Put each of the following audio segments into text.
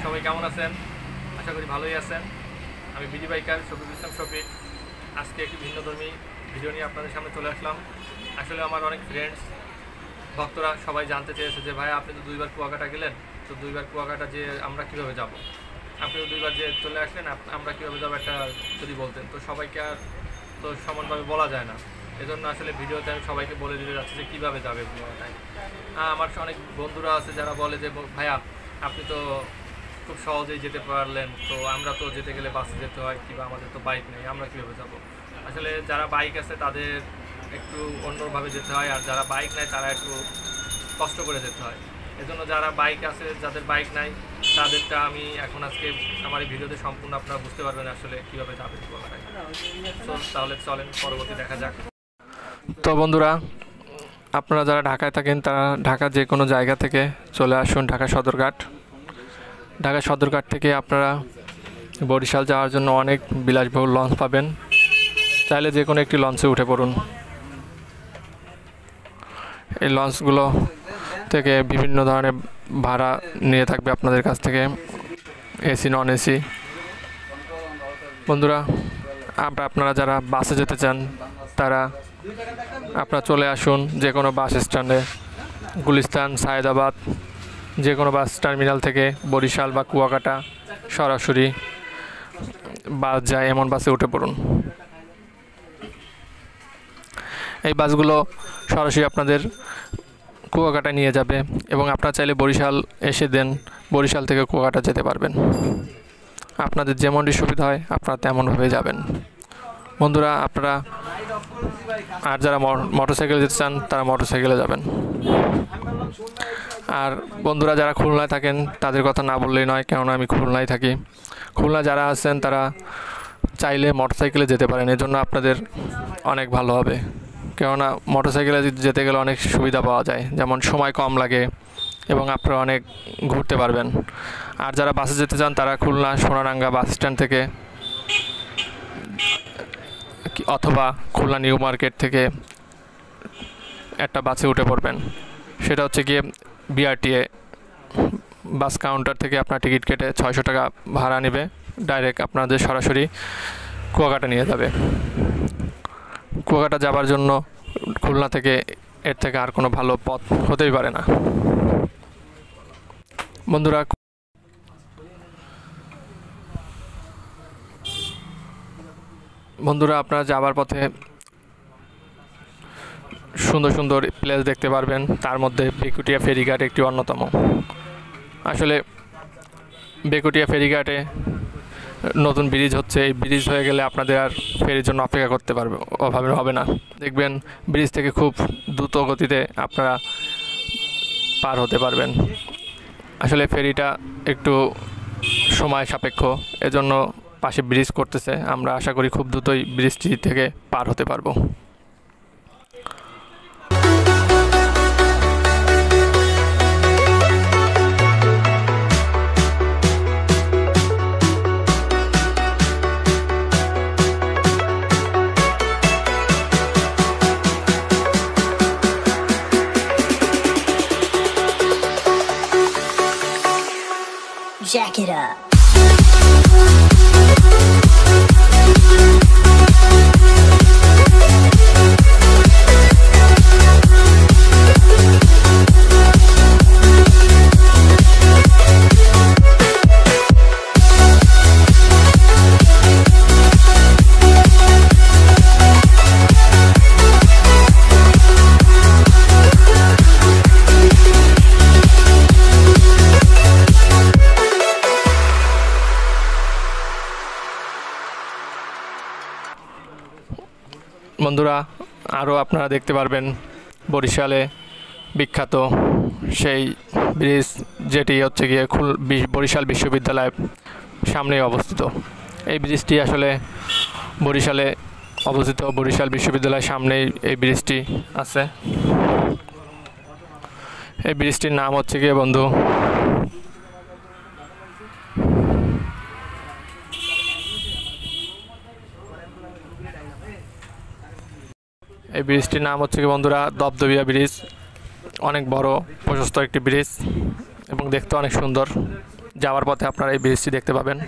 সবাই কেমন আছেন? আশা করি ভালোই আছেন। আমি বিডি বাইকার শফিকুল ইসলাম শফিক। আজকে একটি ভিন্নধর্মী ভিডিও নিয়ে আপনাদের সামনে চলে আসলাম। আসলে আমার অনেক ফ্রেন্ডস ভক্তরা সবাই জানতে চেয়েছে যে ভাই আপনি তো 2বার কুয়াকাটা গেলেন, তো 2বার কুয়াকাটা যে আমরা কীভাবে যাব, আপনি তো 2বার যে চলে আসলেন, আমরা কীভাবে যাবো একটা যদি বলতেন। তো সবাইকে আর তো সমানভাবে বলা যায় না, এজন্য আসলে ভিডিওতে আমি সবাইকে বলে দিতে যাচ্ছি যে কীভাবে যাবে কুয়াকাটায়। আমার অনেক বন্ধুরা আছে যারা বলে যে ভাইয়া আপনি তো খুব সহজেই যেতে পারলেন, তো আমরা তো যেতে গেলে বাসে যেতে হয়, কিংবা আমাদের তো বাইক নেই, আমরা কীভাবে যাব। আসলে যারা বাইক আছে তাদের একটু অন্যভাবে যেতে হয়, আর যারা বাইক নেয় তারা একটু কষ্ট করে যেতে হয়। এজন্য যারা বাইক আছে, যাদের বাইক নাই, তাদেরটা আমি এখন আজকে আমার এই ভিডিওতে সম্পূর্ণ আপনারা বুঝতে পারবেন আসলে কীভাবে যাবে কুয়াকাটায়। তো তাহলে চলেন পরবর্তী দেখা যাক। তো বন্ধুরা, আপনারা যারা ঢাকায় থাকেন তারা ঢাকা যে কোনো জায়গা থেকে চলে আসুন ঢাকা সদরঘাট। ঢাকা সদরঘাট থেকে আপনারা বরিশাল যাওয়ার জন্য অনেক বিলাসবহুল লঞ্চ পাবেন। চাইলে যে কোনো একটি লঞ্চে উঠে পড়ুন। এই লঞ্চগুলো থেকে বিভিন্ন ধরনের ভাড়া নিয়ে থাকবে আপনাদের কাছ থেকে, এসি নন এসি। বন্ধুরা, আপনারা যারা বাসে যেতে চান তারা আপনারা চলে আসুন যে কোনো বাস স্ট্যান্ডে, গুলিস্তান, সায়েদাবাদ, যে কোনো বাস টার্মিনাল থেকে বরিশাল বা কুয়াকাটা সরাসরি বাস যায়, এমন বাসে উঠে পড়ুন। এই বাসগুলো সরাসরি আপনাদের কুয়াকাটা নিয়ে যাবে, এবং আপনারা চাইলে বরিশাল এসে দেন, বরিশাল থেকে কুয়াকাটা যেতে পারবেন। আপনাদের যেমনটি সুবিধা হয় আপনারা তেমনভাবে যাবেন। বন্ধুরা, আপনারা আর যারা মোটরসাইকেলে যেতে চান তারা মোটরসাইকেলে যাবেন। আর বন্ধুরা যারা খুলনায় থাকেন তাদের কথা না বললেই নয়, কেননা আমি খুলনায় থাকি। খুলনা যারা আছেন তারা চাইলে মোটরসাইকেলে যেতে পারেন, এজন্য আপনাদের অনেক ভালো হবে। কেননা মোটরসাইকেলে যেতে গেলে অনেক সুবিধা পাওয়া যায়, যেমন সময় কম লাগে এবং আপনারা অনেক ঘুরতে পারবেন। আর যারা বাসে যেতে চান তারা খুলনা সোনারাঙ্গা বাস স্ট্যান্ড থেকে অথবা খুলনা নিউ মার্কেট থেকে একটা বাসে উঠে পড়বেন। সেটা হচ্ছে গিয়ে বিআরটিএ বাস কাউন্টার থেকে আপনার টিকিট কেটে 600 টাকা ভাড়া নেবে, ডাইরেক্ট আপনাদের সরাসরি কুয়াকাটা নিয়ে যাবে। কুয়াকাটা যাবার জন্য খুলনা থেকে এর থেকে আর কোনো ভালো পথ হতেই পারে না। বন্ধুরা, আপনারা যাবার পথে সুন্দর সুন্দর প্লেস দেখতে পারবেন, তার মধ্যে বেকুটিয়া ফেরিঘাট একটি অন্যতম। আসলে বেকুটিয়া ফেরিঘাটে নতুন ব্রিজ হচ্ছে, এই ব্রিজ হয়ে গেলে আপনাদের আর ফেরির জন্য অপেক্ষা করতে হবে না। দেখবেন ব্রিজ থেকে খুব দ্রুত গতিতে আপনারা পার হতে পারবেন। আসলে ফেরিটা একটু সময় সাপেক্ষ, এজন্য পাশে ব্রিজ করতেছে। আমরা আশা করি খুব দ্রুতই ব্রিজটি থেকে পার হতে পারবো। Jack it up. বন্ধুরা, আরও আপনারা দেখতে পারবেন বরিশালে বিখ্যাত সেই ব্রিজ, যেটি হচ্ছে গিয়ে বরিশাল বিশ্ববিদ্যালয়ের সামনেই অবস্থিত। এই ব্রিজটি আসলে বরিশালে অবস্থিত, বরিশাল বিশ্ববিদ্যালয়ের সামনেই এই ব্রিজটি আছে। এই ব্রিজটির নাম হচ্ছে গিয়ে বন্ধু এই ব্রিজটির নাম হচ্ছে কি বন্ধুরা দবদবিয়া ব্রিজ। অনেক বড় প্রশস্ত একটি ব্রিজ এবং দেখতে অনেক সুন্দর। যাওয়ার পথে আপনারা এই ব্রিজটি দেখতে পাবেন।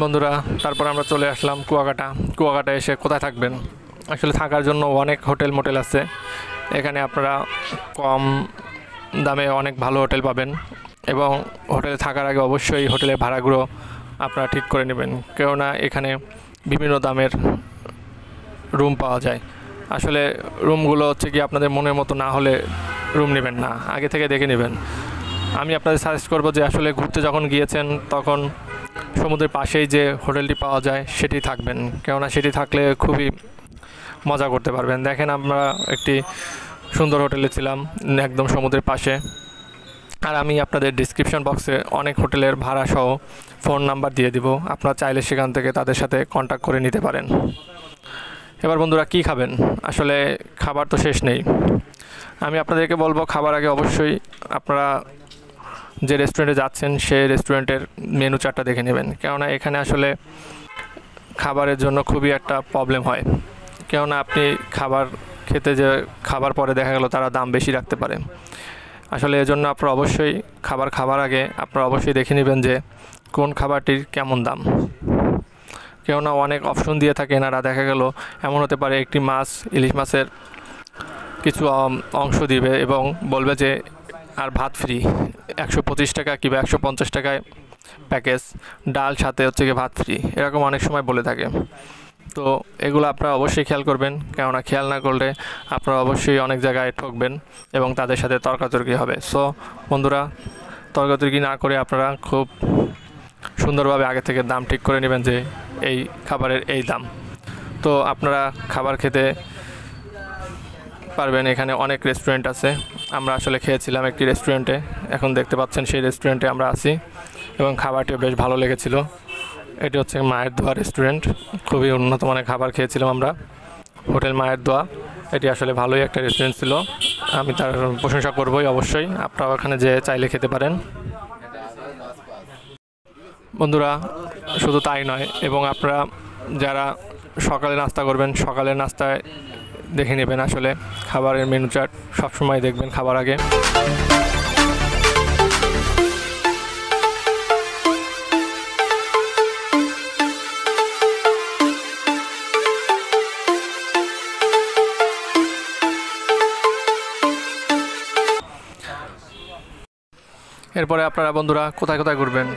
বন্ধুরা, তারপর আমরা চলে আসলাম কুয়াকাটা এসে কোথায় থাকবেন? আসলে থাকার জন্য অনেক হোটেল মোটেল আছে। এখানে আপনারা কম দামে অনেক ভালো হোটেল পাবেন এবং হোটেলে থাকার আগে অবশ্যই হোটেলের ভাড়াগুলো আপনারা ঠিক করে নেবেন, কেননা এখানে বিভিন্ন দামের রুম পাওয়া যায়। আসলে রুমগুলো হচ্ছে কি আপনাদের মনের মতো না হলে রুম নেবেন না, আগে থেকে দেখে নেবেন। আমি আপনাদের সাজেস্ট করব যে আসলে ঘুরতে যখন গিয়েছেন তখন সমুদ্রের পাশেই যে হোটেলটি পাওয়া যায় সেটি থাকবেন, কেননা সেটি থাকলে খুবই মজা করতে পারবেন। দেখেন আমরা একটি সুন্দর হোটেলে ছিলাম একদম সমুদ্রের পাশে। আর আমি আপনাদের ডিসক্রিপশন বক্সে অনেক হোটেলের ভাড়া সহ ফোন নাম্বার দিয়ে দিব, আপনারা চাইলে সেখান থেকে তাদের সাথে কন্ট্যাক্ট করে নিতে পারেন। এবার বন্ধুরা কী খাবেন? আসলে খাবার তো শেষ নেই। আমি আপনাদেরকে বলবো খাবার আগে অবশ্যই আপনারা যে রেস্টুরেন্টে যাচ্ছেন সেই রেস্টুরেন্টের মেনু চার্টটা দেখে নেবেন, কেননা এখানে আসলে খাবারের জন্য খুবই একটা প্রবলেম হয়। কেননা আপনি খাবার খেতে যে খাবার পরে দেখা গেল তারা দাম বেশি রাখতে পারে। আসলে এজন্য আপনারা অবশ্যই খাবার আগে আপনারা অবশ্যই দেখে নেবেন যে কোন খাবারটির কেমন দাম, কেননা অনেক অপশন দিয়ে থাকে এনারা। দেখা গেল এমন হতে পারে একটি মাছ, ইলিশ মাছের কিছু অংশ দিবে এবং বলবে যে আর ভাত ফ্রি, 125 টাকা কিংবা 150 টাকায় প্যাকেজ, ডাল সাথে হচ্ছে গিয়ে ভাত ফ্রি, এরকম অনেক সময় বলে থাকে। তো এগুলো আপনারা অবশ্যই খেয়াল করবেন, কেননা খেয়াল না করলে আপনারা অবশ্যই অনেক জায়গায় ঠকবেন এবং তাদের সাথে তর্কাতর্কি হবে। সো বন্ধুরা, তর্কাতর্কি না করে আপনারা খুব সুন্দরভাবে আগে থেকে দাম ঠিক করে নেবেন যে এই খাবারের এই দাম। তো আপনারা খাবার খেতে পারবেন। এখানে অনেক রেস্টুরেন্ট আছে। আমরা আসলে খেয়েছিলাম একটি রেস্টুরেন্টে, এখন দেখতে পাচ্ছেন সেই রেস্টুরেন্টে আমরা আছি এবং খাবারটিও বেশ ভালো লেগেছিল। এটি হচ্ছে মায়ের দোয়া রেস্টুরেন্ট, খুবই উন্নত মানের খাবার খেয়েছিলাম আমরা। হোটেল মায়ের দোয়া, এটি আসলে ভালোই একটা রেস্টুরেন্ট ছিল, আমি তার প্রশংসা করবই অবশ্যই। আপনারা ওখানে যেয়ে চাইলে খেতে পারেন। বন্ধুরা, শুধু তাই নয়, এবং আপনারা যারা সকালে নাস্তা করবেন, সকালের নাস্তায় দেখে নেবেন আসলে খাবারের মেনু চার্ট সবসময় দেখবেন খাবার আগে। এরপরে আপনারা বন্ধুরা কোথায় কোথায় ঘুরবেন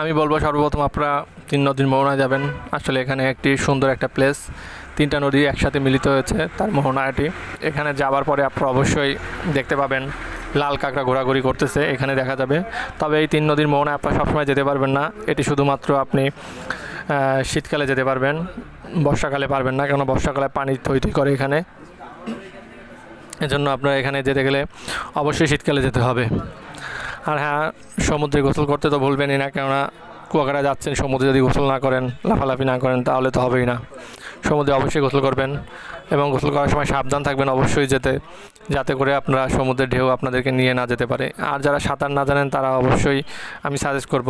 আমি বলবো সর্বপ্রথম আপনারা 3 নদীর মোহনায় যাবেন। আসলে এখানে একটি সুন্দর একটা প্লেস, 3টা নদী একসাথে মিলিত হয়েছে তার মোহনাটি। এখানে যাওয়ার পরে আপনারা অবশ্যই দেখতে পাবেন লাল কাঁকড়া ঘোরাঘুরি করতেছে, এখানে দেখা যাবে। তবে এই 3 নদীর মোহনায় আপনারা সবসময় যেতে পারবেন না, এটি শুধুমাত্র আপনি শীতকালে যেতে পারবেন, বর্ষাকালে পারবেন না, কেন বর্ষাকালে পানি থই থই করে এখানে। এজন্য আপনারা এখানে যেতে গেলে অবশ্যই শীতকালে যেতে হবে। আর হ্যাঁ, সমুদ্রে গোসল করতে তো ভুলবেনই না, কেননা কুয়াকাটা যাচ্ছেন, সমুদ্রে যদি গোসল না করেন, লাফালাফি না করেন তাহলে তো হবেই না। সমুদ্রে অবশ্যই গোসল করবেন এবং গোসল করার সময় সাবধান থাকবেন অবশ্যই, যাতে করে আপনারা সমুদ্রের ঢেউ আপনাদেরকে নিয়ে না যেতে পারে। আর যারা সাঁতার না জানেন তারা অবশ্যই আমি সাজেস্ট করব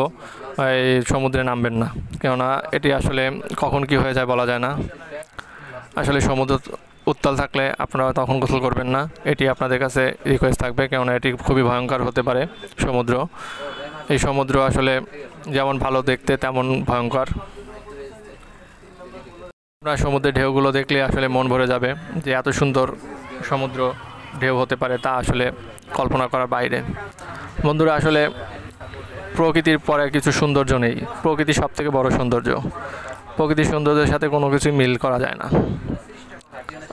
এই সমুদ্রে নামবেন না, কেননা এটি আসলে কখন কি হয়ে যায় বলা যায় না। আসলে সমুদ্র উত্তাল থাকলে আপনারা তখন গোসল করবেন না, এটি আপনাদের কাছে রিকোয়েস্ট থাকবে, কেননা এটি খুবই ভয়ঙ্কর হতে পারে সমুদ্র। এই সমুদ্র আসলে যেমন ভালো দেখতে তেমন ভয়ঙ্কর। আপনারা সমুদ্রের ঢেউগুলো দেখলে আসলে মন ভরে যাবে, যে এত সুন্দর সমুদ্র ঢেউ হতে পারে তা আসলে কল্পনা করার বাইরে। বন্ধুরা, আসলে প্রকৃতির পরে কিছু সৌন্দর্য নেই, প্রকৃতি সবথেকে বড় সৌন্দর্য। প্রকৃতির সৌন্দর্যের সাথে কোনো কিছুই মিল করা যায় না।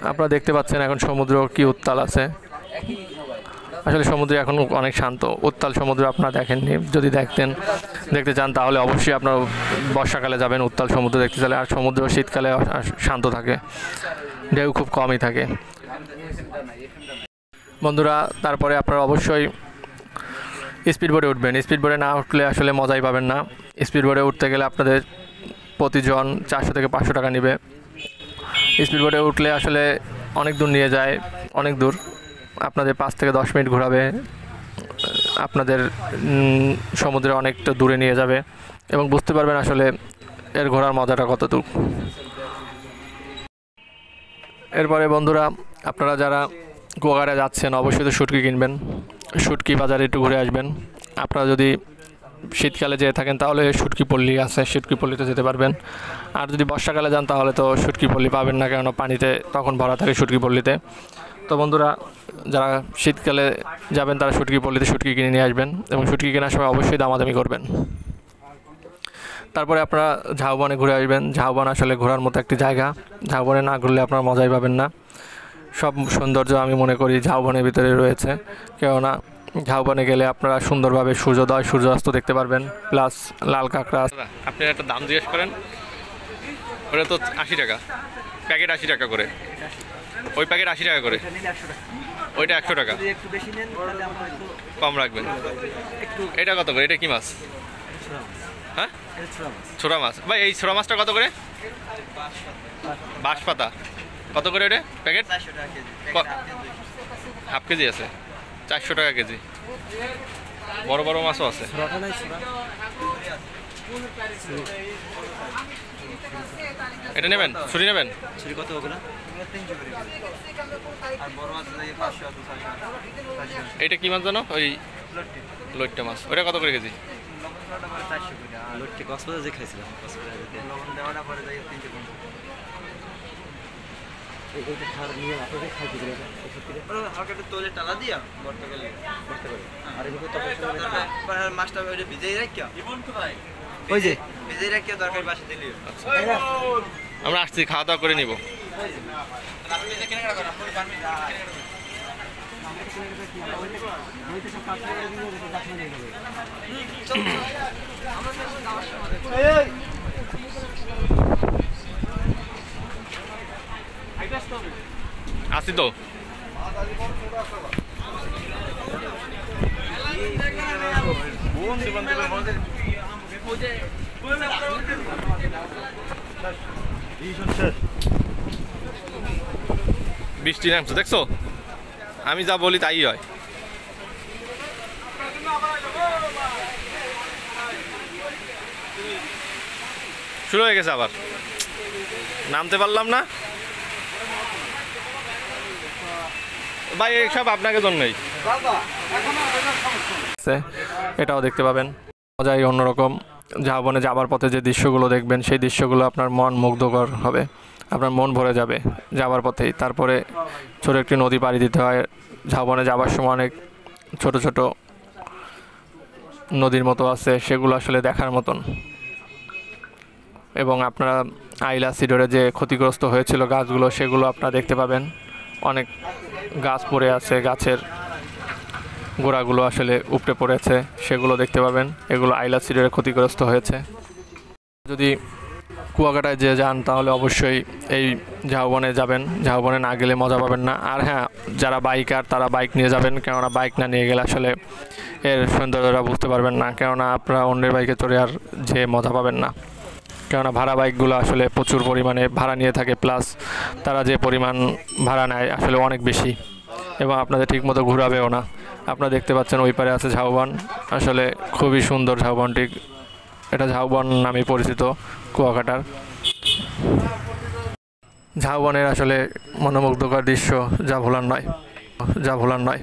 আপনারা দেখতে পাচ্ছেন এখন সমুদ্র কি উত্তাল আছে। আসলে সমুদ্র এখন অনেক শান্ত, উত্তাল সমুদ্র আপনারা দেখেননি। যদি দেখতে চান তাহলে অবশ্যই আপনারা বর্ষাকালে যাবেন উত্তাল সমুদ্র দেখতে চাইলে। আর সমুদ্র শীতকালে শান্ত থাকে, ঢেউ খুব কমই থাকে। বন্ধুরা, তারপরে আপনারা অবশ্যই স্পিড বোটে উঠবেন। স্পিড বোটে না উঠলে আসলে মজাই পাবেন না। স্পিড বোটে উঠতে গেলে আপনাদের প্রতিজন 400 থেকে 500 টাকা নেবে। স্পিড বোটে উঠলে আসলে অনেক দূর নিয়ে যায়, অনেক দূর, আপনাদের 5 থেকে 10 মিনিট ঘোরাবে, আপনাদের সমুদ্রে অনেকটা দূরে নিয়ে যাবে এবং বুঝতে পারবেন আসলে এর ঘোরার মজাটা কত দূর। এরপরে বন্ধুরা, আপনারা যারা কুয়াকাটা যাচ্ছেন অবশ্যই তো শুটকি কিনবেন, শুটকি বাজারে একটু ঘুরে আসবেন। আপনারা যদি শীতকালে যেয়ে থাকেন তাহলে শুটকি পল্লী আছে, শুটকি পল্লীতে যেতে পারবেন। আর যদি বর্ষাকালে যান তাহলে তো শুটকি পল্লী পাবেন না, কেননা পানিতে তখন ভরা থাকে শুটকি পল্লীতে। তো বন্ধুরা, যারা শীতকালে যাবেন তারা শুটকি পল্লীতে শুটকি কিনে নিয়ে আসবেন এবং শুটকি কেনার সময় অবশ্যই দামাদামি করবেন। তারপরে আপনারা ঝাউবনে ঘুরে আসবেন। ঝাউবন আসলে ঘোরার মতো একটি জায়গা, ঝাউবনে না ঘুরলে আপনারা মজাই পাবেন না। সব সৌন্দর্য আমি মনে করি ঝাউবনের ভিতরে রয়েছে, কেননা ঝাউবনে গেলে আপনারা সুন্দরভাবে সূর্যোদয় সূর্যাস্ত দেখতে পারবেন, প্লাস লাল কাঁকড়া। আপনি একটা দাম জিজ্ঞেস করেন, ওটা তো 80 টাকা প্যাকেট, 80 টাকা করে ওই প্যাকেট, 80 টাকা করে ওইটা 100 টাকা কম রাখবেন। এটা কত করে? এটা কি মাছ? হ্যাঁ, ছোড়া মাছ। ভাই এই ছোড়া মাছটা কত করে? বাঁশপাতা কত করে এটা প্যাকেট? হাফ কেজি আছে, 400 টাকা কেজি। বড় বড় মাছও আছে। এটা নেবেন? ছুরি নেবেন? ছুরি কত? এটা কি মাছ জানো? ওই লইট্টা মাছ। ওটা কত করে কেজি? আমরা আসছি, খাওয়া দাওয়া করে নিব। আসছি তো। বৃষ্টি নামছে দেখছো, আমি যা বলি তাই হয়। শুরু হয়ে গেছে আবার, নামতে পারলাম না ভাই, সব আপনাকে জন্যই। এটাও দেখতে পাবেন, মজাই অন্যরকম। ঝাউবনে যাবার পথে যে দৃশ্যগুলো দেখবেন সেই দৃশ্যগুলো আপনার মন মুগ্ধকর হবে, আপনার মন ভরে যাবে যাবার পথেই। তারপরে ছোটো একটি নদী পাড়ি দিতে হয়। ঝাউবনে যাবার সময় অনেক ছোট ছোট নদীর মতো আছে, সেগুলো আসলে দেখার মতন। এবং আপনারা আইলা সিডরে যে ক্ষতিগ্রস্ত হয়েছিল গাছগুলো, সেগুলো আপনারা দেখতে পাবেন। অনেক গাছ পড়ে আছে, গাছের গোড়াগুলো আসলে উপড়ে পড়েছে, সেগুলো দেখতে পাবেন। এগুলো আইলা সিডরে ক্ষতিগ্রস্ত হয়েছে। যদি কুয়াকাটায় যে যান তাহলে অবশ্যই এই ঝাউবনে যাবেন। ঝাউবনে না গেলে মজা পাবেন না। আর হ্যাঁ, যারা বাইকার তারা বাইক নিয়ে যাবেন, কেননা বাইক না নিয়ে গেলে আসলে এর সৌন্দর্যটা বুঝতে পারবেন না। কেননা আপনারা অন্যের বাইকে চড়ে আর যে মজা পাবেন না। কেননা ভাড়া বাইকগুলো আসলে প্রচুর পরিমাণে ভাড়া নিয়ে থাকে, প্লাস তারা যে পরিমাণ ভাড়া নেয় আসলে অনেক বেশি, এবং আপনাদের ঠিকমতো ঘোরাবেও না। আপনারা দেখতে পাচ্ছেন ওই পারে আছে ঝাউবন। আসলে খুবই সুন্দর ঝাউবনটি। এটা ঝাউবন নামে পরিচিত কুয়াকাটার। ঝাউবনের আসলে মনোমুগ্ধকর দৃশ্য যা ভোলার নয়।